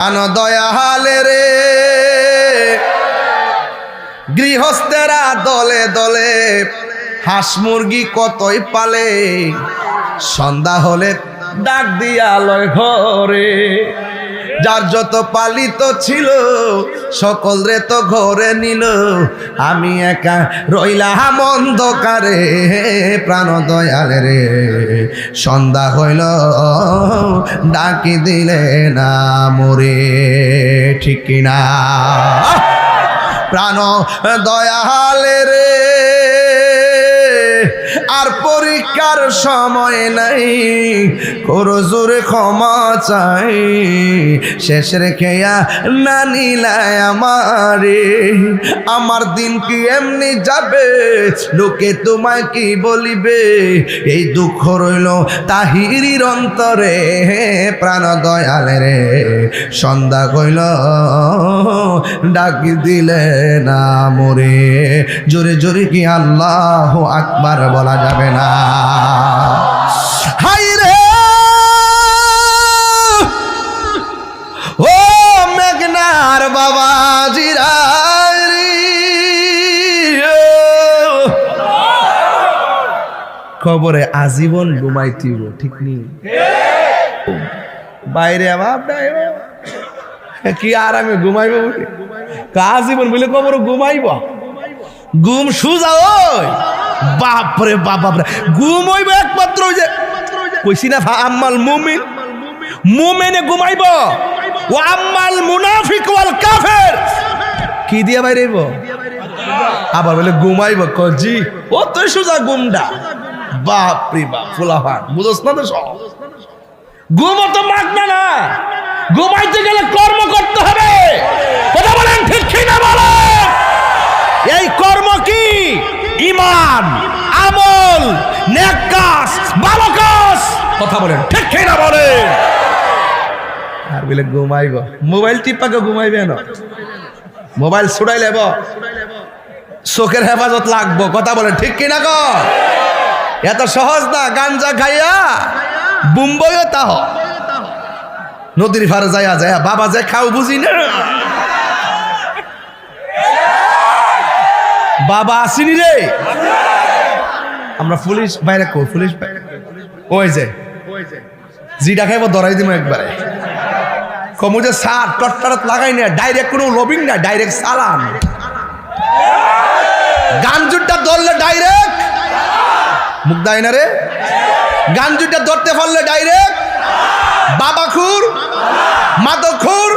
আনো দয়ালে রে গৃহস্থেরা দলে দলে হাঁস মুরগি কতই পালে, সন্ধ্যা হলে ডাক দিয়া লয় ঘরে। যার যত পালিত ছিল সকল রে তো ঘরে নিল, আমি একা রইলাম অন্ধকারে। প্রাণ দয়ালে রে সন্ধ্যা হইল ডাকি দিলে না মোরে, ঠিক কিনা? প্রাণ দয়ালে রে আর পরীক্ষার সময় নাই, করো জোরে ক্ষমা চাই, শেষ রেখেয়া না নিলায় আমারে। আমার দিন কি এমনি যাবে, লোকে তোমায় কি বলিবে, এই দুঃখ রইল তাহিরির অন্তরে। প্রাণ দয়ালে রে সন্ধ্যা কইল ডাকি দিলে না মোরে, জোরে জোরে কি আল্লাহু আকবার বলা যাবে না? হাই রে ও মেঘনার বাবা জিরারি, খবরে আজীবন ঘুমাইতিব, ঠিক নেই? বাইরে আমার কি আর আমি ঘুমাইব বলি, আজীবন বলে খবর ঘুমাইব, ঘুম সুজা ওই বাপরে বাপরে ঘুম হইব একমাত্র ওই যে কইছি না আম্মাল মুমিন, মুমিনে ঘুমাইব, ও আম্মাল মুনাফিক ওয়াল কাফের কি দিয়া বাইরেইব, আবার বলে ঘুমাইব কজি ও তো সুজা ঘুমডা। বাপরে বাপ ফুলাফান বুঝছ না তো, সব ঘুম তো মাগনা না, ঘুমাইতে গেলে কর্ম করতে হবে। কথা বলেন ঠিক কি না বলেন? এই কর্ম কি? ঈমান, আমল, নেক কাজ, ভালো কাজ। কথা বলেন ঠিক কি না বলেন? আর বলে ঘুমাইব, মোবাইল টিপাকে ঘুমাইবে না, মোবাইল ছুড়াই লেব, চোখের হেফাজত লাগবো। কথা বলেন ঠিক কি না? এত সহজ না। গাঞ্জা খাইয়া বুম্বইও তাহ নদীর ফারে যাইয়া যায় বাবা যে খাও বুঝি না, বাবা আসিনি রে। আমরা পুলিশ বাইরে কো, পুলিশ ওই যে জিডা খাইব ধরাই দিব একবারে, কমু যে সার টটটারত লাগাই না, ডাইরেক্ট কোনো লবিং না, ডাইরেক্ট সালাম। গাঞ্জুরটা ধরলে ডাইরেক্ট মুখ দেয় না রে, গাঞ্জুরটা ধরতে পারলে ডাইরেক্ট বাবা খুর মাদক খুর